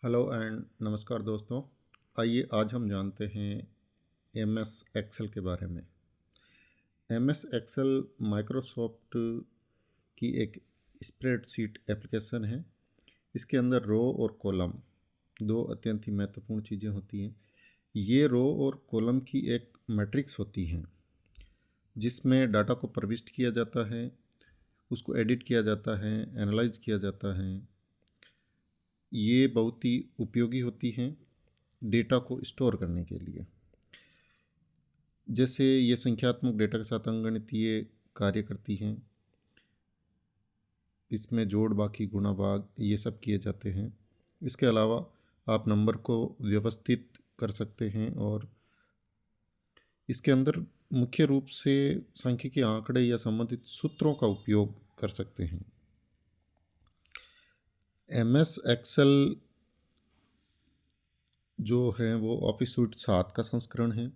Hello and नमस्कार दोस्तों। आइए आज हम जानते हैं एम एस एक्सेल के बारे में। एम एस एक्सेल माइक्रोसॉफ्ट की एक स्प्रेडशीट एप्लीकेशन है। इसके अंदर रो और कॉलम दो अत्यंत ही महत्वपूर्ण चीज़ें होती हैं। ये रो और कॉलम की एक मैट्रिक्स होती हैं जिसमें डाटा को प्रविष्ट किया जाता है, उसको एडिट किया जाता है, एनालाइज किया जाता है। ये बहुत ही उपयोगी होती हैं डेटा को स्टोर करने के लिए। जैसे ये संख्यात्मक डेटा के साथ अंकगणितीय कार्य करती हैं। इसमें जोड़, बाकी, गुणा, भाग ये सब किए जाते हैं। इसके अलावा आप नंबर को व्यवस्थित कर सकते हैं और इसके अंदर मुख्य रूप से सांख्यिकी आंकड़े या संबंधित सूत्रों का उपयोग कर सकते हैं। एम एस एक्सेल जो है वो ऑफिस सूट 7 का संस्करण है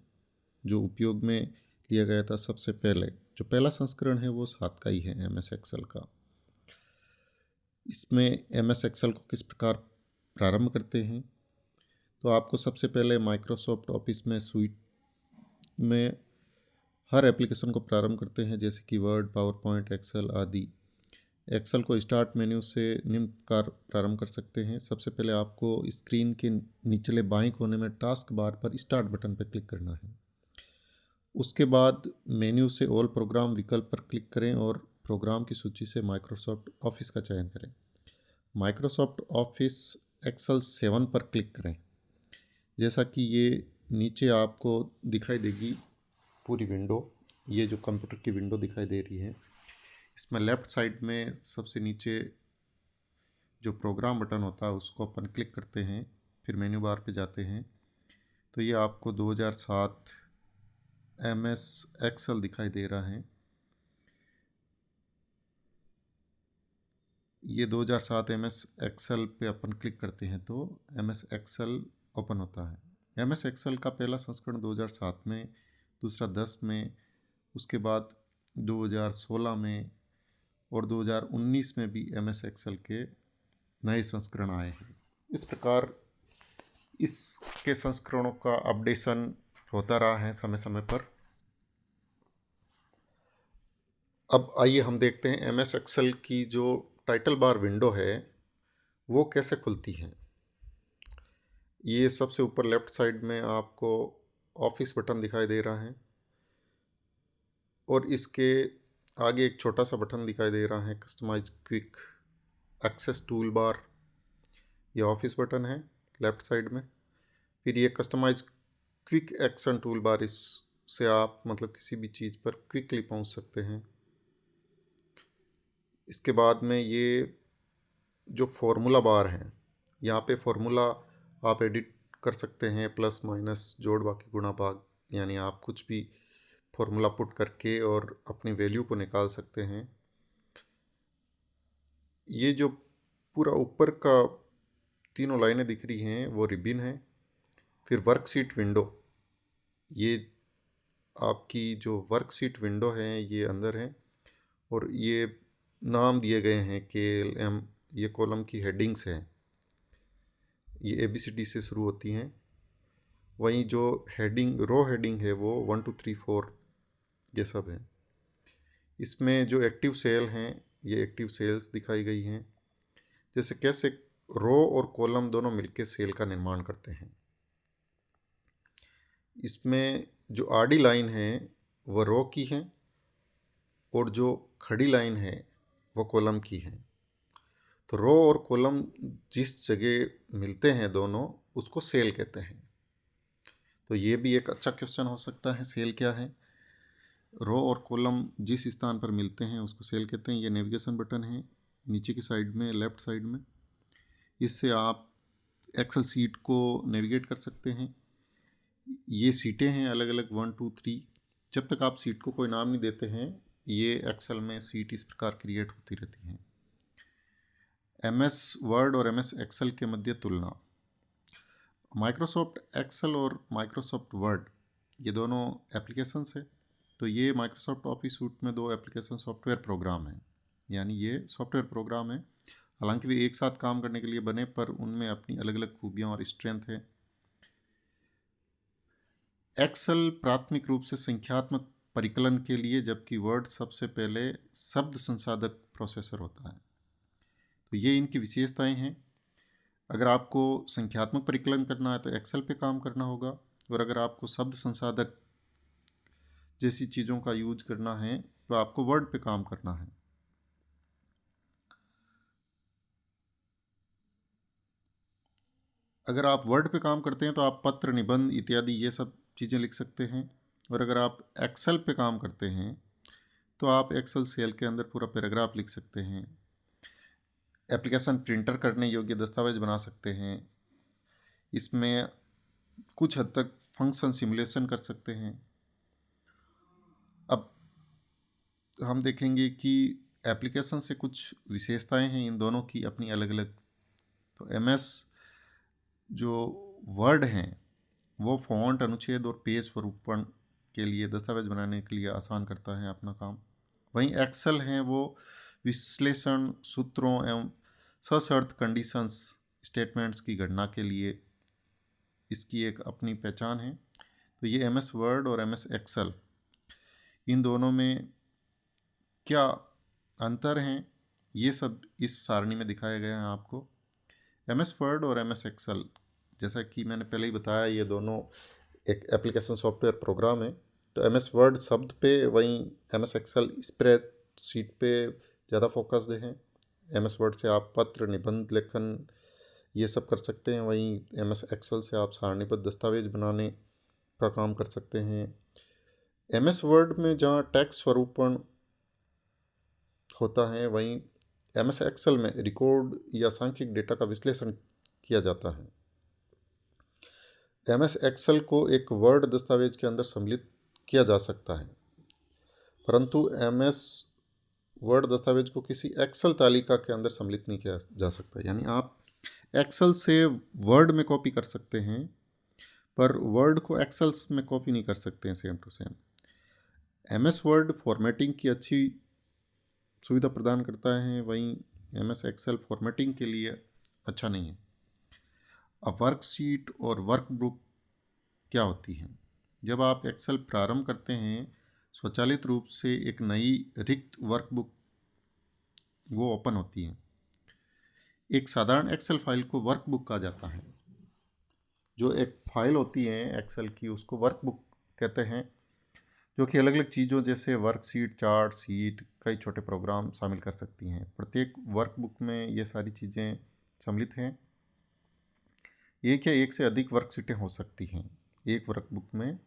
जो उपयोग में लिया गया था सबसे पहले। जो पहला संस्करण है वो 7 का ही है एम एस एक्सेल का। इसमें एम एस एक्सेल को किस प्रकार प्रारंभ करते हैं, तो आपको सबसे पहले माइक्रोसॉफ्ट ऑफिस में सूट में हर एप्लीकेशन को प्रारंभ करते हैं, जैसे कि वर्ड, पावर पॉइंट, एक्सेल आदि। एक्सेल को स्टार्ट मेन्यू से निम्न प्रकार प्रारंभ कर सकते हैं। सबसे पहले आपको स्क्रीन के निचले बाएं कोने में टास्क बार पर स्टार्ट बटन पर क्लिक करना है। उसके बाद मेन्यू से ऑल प्रोग्राम विकल्प पर क्लिक करें और प्रोग्राम की सूची से माइक्रोसॉफ्ट ऑफिस का चयन करें। माइक्रोसॉफ्ट ऑफिस एक्सेल 7 पर क्लिक करें। जैसा कि ये नीचे आपको दिखाई देगी पूरी विंडो, ये जो कंप्यूटर की विंडो दिखाई दे रही है, इसमें लेफ़्ट साइड में सबसे नीचे जो प्रोग्राम बटन होता है उसको अपन क्लिक करते हैं, फिर मेन्यू बार पे जाते हैं तो ये आपको 2007 एम एस एक्सेल दिखाई दे रहा है। ये 2007 एम एस एक्सेल पे अपन क्लिक करते हैं तो एम एस एक्सेल ओपन होता है। एम एस एक्सेल का पहला संस्करण 2007 में, दूसरा 10 में, उसके बाद 2016 में और 2019 में भी एम एस एक्सेल के नए संस्करण आए हैं। इस प्रकार इसके संस्करणों का अपडेशन होता रहा है समय समय पर। अब आइए हम देखते हैं एम एस एक्सेल की जो टाइटल बार विंडो है वो कैसे खुलती है। ये सबसे ऊपर लेफ़्ट साइड में आपको ऑफिस बटन दिखाई दे रहा है और इसके आगे एक छोटा सा बटन दिखाई दे रहा है, customize quick access toolbar. ये ऑफिस बटन है लेफ़्ट साइड में। फिर ये customize quick action toolbar, इससे आप मतलब किसी भी चीज़ पर क्विकली पहुंच सकते हैं। इसके बाद में ये जो फॉर्मूला बार हैं, यहाँ पे फॉर्मूला आप एडिट कर सकते हैं, प्लस माइनस, जोड़, बाकी, गुणा, भाग, यानी आप कुछ भी फॉर्मूला पुट करके और अपनी वैल्यू को निकाल सकते हैं। ये जो पूरा ऊपर का तीनों लाइनें दिख रही हैं वो रिबिन है। फिर वर्कशीट विंडो, ये आपकी जो वर्कशीट विंडो है ये अंदर है और ये नाम दिए गए हैं KLM। ये कॉलम की हेडिंग्स हैं, ये ABCD से शुरू होती हैं। वहीं जो हेडिंग, रो हेडिंग है वो 1 2 3 4 ये सब है। इसमें जो एक्टिव सेल हैं ये एक्टिव सेल्स दिखाई गई हैं, जैसे कैसे रो और कॉलम दोनों मिलकर सेल का निर्माण करते हैं। इसमें जो आडी लाइन है वो रो की है और जो खड़ी लाइन है वो कॉलम की है। तो रो और कॉलम जिस जगह मिलते हैं दोनों, उसको सेल कहते हैं। तो ये भी एक अच्छा क्वेश्चन हो सकता है, सेल क्या है। रो और कॉलम जिस स्थान पर मिलते हैं उसको सेल कहते हैं। ये नेविगेशन बटन है नीचे की साइड में, लेफ़्ट साइड में। इससे आप एक्सेल सीट को नेविगेट कर सकते हैं। ये सीटें हैं अलग अलग, 1 2 3। जब तक आप सीट को कोई नाम नहीं देते हैं ये एक्सेल में सीट इस प्रकार क्रिएट होती रहती हैं। एम एस वर्ड और एम एस एक्सेल के मध्य तुलना। माइक्रोसॉफ्ट एक्सेल और माइक्रोसॉफ्ट वर्ड ये दोनों एप्लीकेशंस है। तो ये माइक्रोसॉफ्ट ऑफिस सूट में दो एप्लीकेशन सॉफ्टवेयर प्रोग्राम हैं, यानी ये सॉफ्टवेयर प्रोग्राम है। हालांकि वे एक साथ काम करने के लिए बने, पर उनमें अपनी अलग अलग खूबियाँ और स्ट्रेंथ है। एक्सेल प्राथमिक रूप से संख्यात्मक परिकलन के लिए, जबकि वर्ड सबसे पहले शब्द संसाधक प्रोसेसर होता है। तो ये इनकी विशेषताएं हैं। अगर आपको संख्यात्मक परिकलन करना है तो एक्सेल पे काम करना होगा, और अगर आपको शब्द संसाधक जैसी चीज़ों का यूज करना है तो आपको वर्ड पे काम करना है। अगर आप वर्ड पे काम करते हैं तो आप पत्र, निबंध इत्यादि ये सब चीज़ें लिख सकते हैं, और अगर आप एक्सेल पे काम करते हैं तो आप एक्सेल सेल के अंदर पूरा पैराग्राफ लिख सकते हैं, एप्लीकेशन प्रिंटर करने योग्य दस्तावेज बना सकते हैं, इसमें कुछ हद तक फंक्शन सिमुलेशन कर सकते हैं। अब हम देखेंगे कि एप्लीकेशन से कुछ विशेषताएं हैं इन दोनों की अपनी अलग अलग। तो एमएस जो वर्ड हैं वो फ़ॉन्ट, अनुच्छेद और पेज स्वरूपण के लिए, दस्तावेज बनाने के लिए आसान करता है अपना काम। वहीं एक्सेल हैं वो विश्लेषण, सूत्रों एवं सशर्त कंडीशंस स्टेटमेंट्स की गणना के लिए इसकी एक अपनी पहचान है। तो ये एमएस वर्ड और एमएस एक्सेल, इन दोनों में क्या अंतर हैं, ये सब इस सारणी में दिखाया गया है आपको। एमएस वर्ड और एमएस एक्सेल, जैसा कि मैंने पहले ही बताया, ये दोनों एक एप्लीकेशन सॉफ्टवेयर प्रोग्राम है। तो एमएस वर्ड शब्द पे, वहीं एमएस एक्सेल स्प्रेडशीट पे ज़्यादा फोकस्ड हैं। एमएस वर्ड से आप पत्र, निबंध लेखन ये सब कर सकते हैं, वहीं एमएस एक्सेल से आप सारणीबद्ध दस्तावेज बनाने का काम कर सकते हैं। एमएस वर्ड में जहाँ टेक्स्ट स्वरूपण होता है, वहीं एमएस एक्सेल में रिकॉर्ड या सांख्यिक डेटा का विश्लेषण किया जाता है। एमएस एक्सेल को एक वर्ड दस्तावेज के अंदर सम्मिलित किया जा सकता है, परंतु एमएस वर्ड दस्तावेज को किसी एक्सेल तालिका के अंदर सम्मिलित नहीं किया जा सकता। यानी आप एक्सेल से वर्ड में कॉपी कर सकते हैं, पर वर्ड को एक्सेल में कॉपी नहीं कर सकते हैं same to same. MS Word formatting की अच्छी सुविधा प्रदान करता है, वहीं एमएस एक्सेल फॉर्मेटिंग के लिए अच्छा नहीं है। अब वर्कशीट और वर्कबुक क्या होती हैं? जब आप एक्सेल प्रारंभ करते हैं, स्वचालित रूप से एक नई रिक्त वर्कबुक वो ओपन होती है। एक साधारण एक्सेल फाइल को वर्कबुक कहा जाता है। जो एक फाइल होती है एक्सेल की, उसको वर्कबुक कहते हैं, जो कि अलग अलग चीज़ों जैसे वर्कशीट, चार्ट, शीट, कई छोटे प्रोग्राम शामिल कर सकती हैं। प्रत्येक वर्कबुक में ये सारी चीज़ें सम्मिलित हैं। एक या एक से अधिक वर्कशीटें हो सकती हैं। एक वर्कबुक में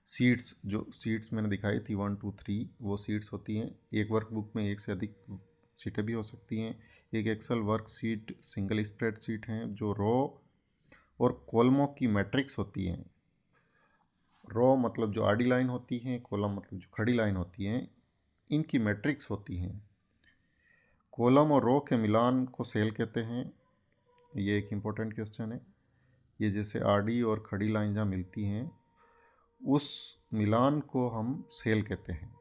सीट्स, जो सीट्स मैंने दिखाई थी 1 2 3, वो सीट्स होती हैं। एक वर्कबुक में एक से अधिक सीटें भी हो सकती हैं। एक एक्सेल वर्कशीट सिंगल स्प्रेडशीट हैं, जो रो और कॉलमों की मैट्रिक्स होती हैं। रो मतलब जो आडी लाइन होती हैं, कॉलम मतलब जो खड़ी लाइन होती हैं, इनकी मैट्रिक्स होती हैं। कॉलम और रो के मिलान को सेल कहते हैं। ये एक इम्पोर्टेंट क्वेश्चन है। ये जैसे आडी और खड़ी लाइन जहाँ मिलती हैं, उस मिलान को हम सेल कहते हैं।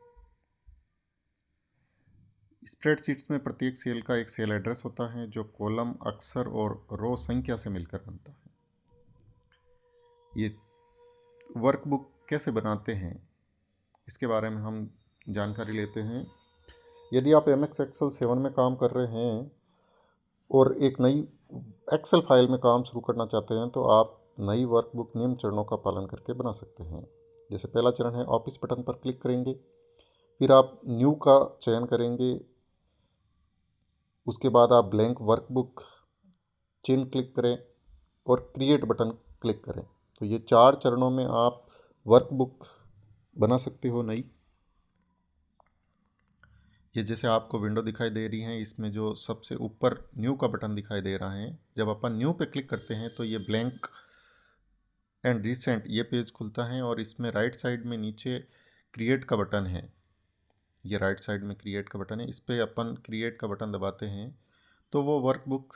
स्प्रेडशीट्स में प्रत्येक सेल का एक सेल एड्रेस होता है, जो कॉलम अक्षर और रो संख्या से मिलकर बनता है। ये वर्कबुक कैसे बनाते हैं, इसके बारे में हम जानकारी लेते हैं। यदि आप एमएस एक्सेल 7 में काम कर रहे हैं और एक नई एक्सेल फाइल में काम शुरू करना चाहते हैं, तो आप नई वर्कबुक निम्न चरणों का पालन करके बना सकते हैं। जैसे पहला चरण है, ऑफिस बटन पर क्लिक करेंगे, फिर आप न्यू का चयन करेंगे, उसके बाद आप ब्लैंक वर्कबुक चिन्ह क्लिक करें और क्रिएट बटन क्लिक करें। तो ये 4 चरणों में आप वर्कबुक बना सकते हो नई। ये जैसे आपको विंडो दिखाई दे रही है, इसमें जो सबसे ऊपर न्यू का बटन दिखाई दे रहा है, जब अपन न्यू पे क्लिक करते हैं तो ये ब्लैंक एंड रिसेंट ये पेज खुलता है, और इसमें राइट साइड में नीचे क्रिएट का बटन है। ये राइट साइड में क्रिएट का बटन है, इस पर अपन क्रिएट का बटन दबाते हैं तो वो वर्कबुक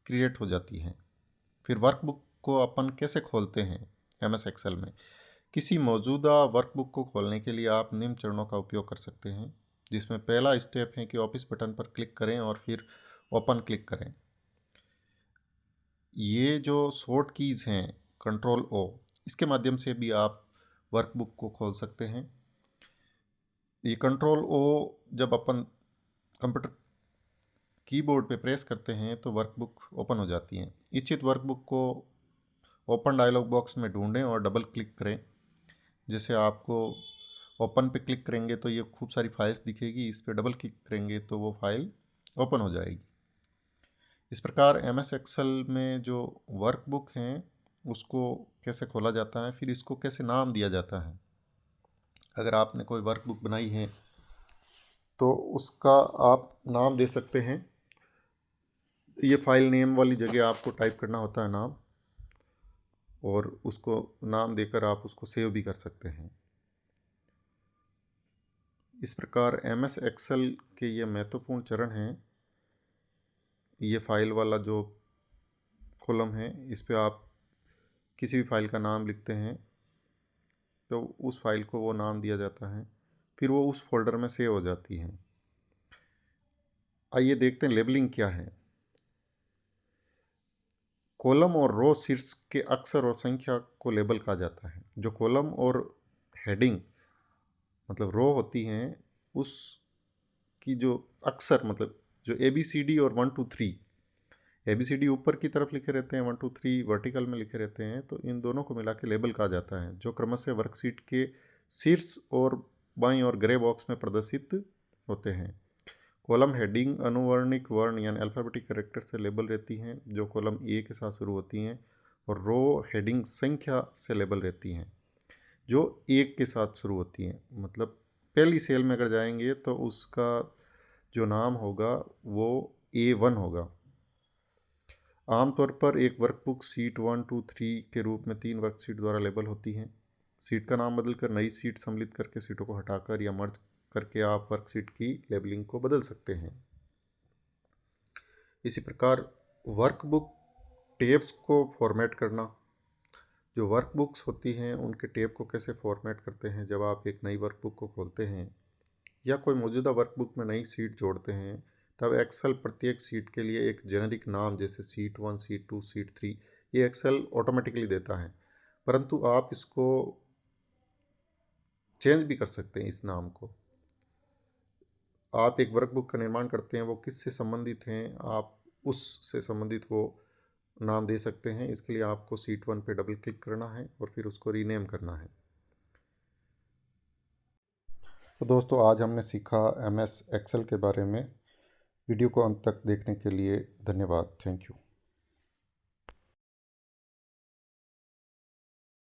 क्रिएट हो जाती है। फिर वर्कबुक को अपन कैसे खोलते हैं एमएस एक्सेल में? किसी मौजूदा वर्कबुक को खोलने के लिए आप निम्न चरणों का उपयोग कर सकते हैं, जिसमें पहला स्टेप है कि ऑफिस बटन पर क्लिक करें और फिर ओपन क्लिक करें। ये जो शॉर्ट कीज़ हैं कंट्रोल ओ, इसके माध्यम से भी आप वर्कबुक को खोल सकते हैं। ये कंट्रोल ओ जब अपन कंप्यूटर कीबोर्ड पे प्रेस करते हैं तो वर्कबुक ओपन हो जाती है। इच्छित वर्कबुक को ओपन डायलॉग बॉक्स में ढूंढें और डबल क्लिक करें। जैसे आपको ओपन पे क्लिक करेंगे तो ये खूब सारी फाइल्स दिखेगी, इस पे डबल क्लिक करेंगे तो वो फाइल ओपन हो जाएगी। इस प्रकार MS एक्सेल में जो वर्कबुक हैं उसको कैसे खोला जाता है, फिर इसको कैसे नाम दिया जाता है। अगर आपने कोई वर्कबुक बनाई है तो उसका आप नाम दे सकते हैं। ये फाइल नेम वाली जगह आपको टाइप करना होता है नाम, और उसको नाम देकर आप उसको सेव भी कर सकते हैं। इस प्रकार MS एक्सेल के ये महत्वपूर्ण चरण हैं। ये फाइल वाला जो कॉलम है, इस पे आप किसी भी फाइल का नाम लिखते हैं तो उस फाइल को वो नाम दिया जाता है, फिर वो उस फोल्डर में सेव हो जाती है। आइए देखते हैं लेबलिंग क्या है। कॉलम और रो शीर्ष के अक्षर और संख्या को लेबल कहा जाता है। जो कॉलम और हेडिंग मतलब रो होती हैं, उसकी जो अक्षर मतलब जो ABCD और 1 2 3, ABCD ऊपर की तरफ लिखे रहते हैं, 1 2 3 वर्टिकल में लिखे रहते हैं, तो इन दोनों को मिला के लेबल कहा जाता है, जो क्रमशः वर्कशीट के शीर्ष और बाईं और ग्रे बॉक्स में प्रदर्शित होते हैं। कॉलम हेडिंग अनुवर्णिक वर्ण यानी अल्फ़ाबेटिक कैरेक्टर से लेबल रहती हैं, जो कॉलम A के साथ शुरू होती हैं, और रो हेडिंग संख्या से लेबल रहती हैं, जो 1 के साथ शुरू होती हैं। मतलब पहली सेल में अगर जाएंगे तो उसका जो नाम होगा वो A1 होगा। आमतौर पर एक वर्कबुक सीट 1 2 3 के रूप में 3 वर्कशीट द्वारा लेबल होती हैं। सीट का नाम बदलकर नई सीट सम्मिलित करके सीटों को हटाकर या मर्ज करके आप वर्कशीट की लेबलिंग को बदल सकते हैं। इसी प्रकार वर्कबुक टेब्स को फॉर्मेट करना। जो वर्कबुक्स होती हैं उनके टेब को कैसे फॉर्मेट करते हैं, जब आप एक नई वर्कबुक को खोलते हैं या कोई मौजूदा वर्कबुक में नई सीट जोड़ते हैं, तब एक्सेल प्रत्येक सीट के लिए एक जेनेरिक नाम जैसे सीट 1 सीट 2 सीट 3 ये एक्सेल ऑटोमेटिकली देता है, परंतु आप इसको चेंज भी कर सकते हैं। इस नाम को आप एक वर्कबुक का निर्माण करते हैं, वो किससे संबंधित हैं, आप उससे संबंधित वो नाम दे सकते हैं। इसके लिए आपको सीट 1 पे डबल क्लिक करना है और फिर उसको रीनेम करना है। तो दोस्तों, आज हमने सीखा MS एक्सेल के बारे में। वीडियो को अंत तक देखने के लिए धन्यवाद। Thank you.